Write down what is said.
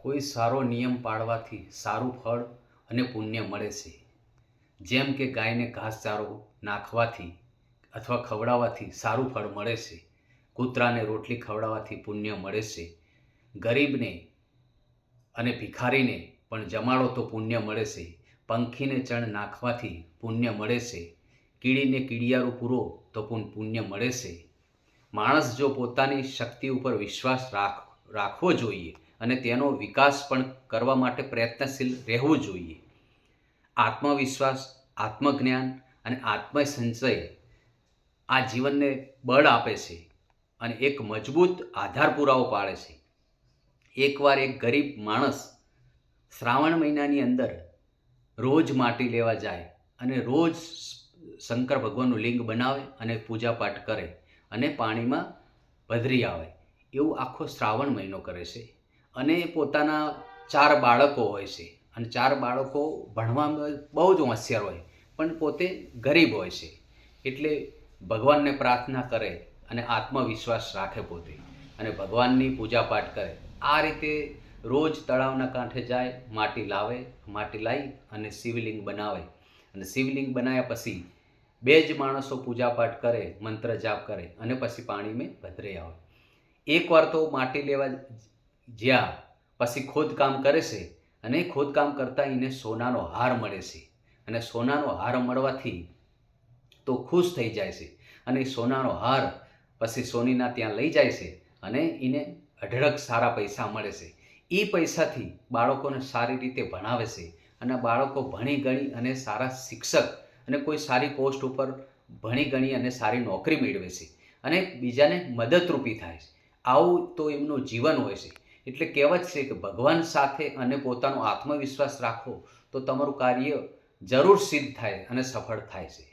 કોઈ સારો નિયમ પાળવાથી સારું ફળ અને પુણ્ય મળે છે. જેમ કે ગાયને ઘાસચારો નાખવાથી અથવા ખવડાવવાથી સારું ફળ મળે છે. કૂતરાને રોટલી ખવડાવવાથી પુણ્ય મળે છે. ગરીબને અને ભિખારીને પણ જમાડો તો પુણ્ય મળે છે. પંખીને ચણ નાખવાથી પુણ્ય મળે છે. કીડીને કીડિયારું પૂરો તો પણ પુણ્ય મળે છે. માણસ જો પોતાની શક્તિ ઉપર વિશ્વાસ રાખવો જોઈએ અને તેનો વિકાસ પણ કરવા માટે પ્રયત્નશીલ રહેવું જોઈએ. આત્મવિશ્વાસ, આત્મજ્ઞાન અને આત્મસંચય આ જીવનને બળ આપે છે અને એક મજબૂત આધાર પૂરાવો પાડે છે. એકવાર એક ગરીબ માણસ શ્રાવણ મહિનાની અંદર રોજ માટી લેવા જાય અને રોજ શંકર ભગવાનનું લિંગ બનાવે અને પૂજાપાઠ કરે અને પાણીમાં પધરી આવે. એવું આખો શ્રાવણ મહિનો કરે છે અને પોતાના 4 બાળકો હોય છે અને 4 બાળકો ભણવામાં બહુ જ હોશિયાર હોય પણ પોતે ગરીબ હોય છે. એટલે ભગવાનને પ્રાર્થના કરે અને આત્મવિશ્વાસ રાખે પોતે અને ભગવાનની પૂજાપાઠ કરે. આ રીતે રોજ તળાવના કાંઠે જાય, માટી લાવે, માટી લાવી અને શિવલિંગ બનાવે અને શિવલિંગ બનાવ્યા પછી 2 જ માણસો પૂજાપાઠ કરે, મંત્ર જાપ કરે અને પછી પાણીમાં પધરી આવે. એકવાર તો માટી લેવા જ્યાં પછી ખોદકામ કરે છે અને ખોદકામ કરતાં એને સોનાનો હાર મળે છે અને સોનાનો હાર મળવાથી તો ખુશ થઈ જાય છે અને સોનાનો હાર પછી સોનીના ત્યાં લઈ જાય છે અને એને અઢળક સારા પૈસા મળે છે. એ પૈસાથી બાળકોને સારી રીતે ભણાવે છે અને બાળકો ભણી ગણી અને સારા શિક્ષક અને કોઈ સારી પોસ્ટ ઉપર ભણી ગણી અને સારી નોકરી મેળવે છે અને બીજાને મદદરૂપી થાય છે. આવું તો એમનું જીવન હોય છે. એટલે કહેવત છે કે ભગવાન સાથે અને પોતાનો આત્મવિશ્વાસ રાખો તો તમારું કાર્ય જરૂર સિદ્ધ થાય અને સફળ થાય છે.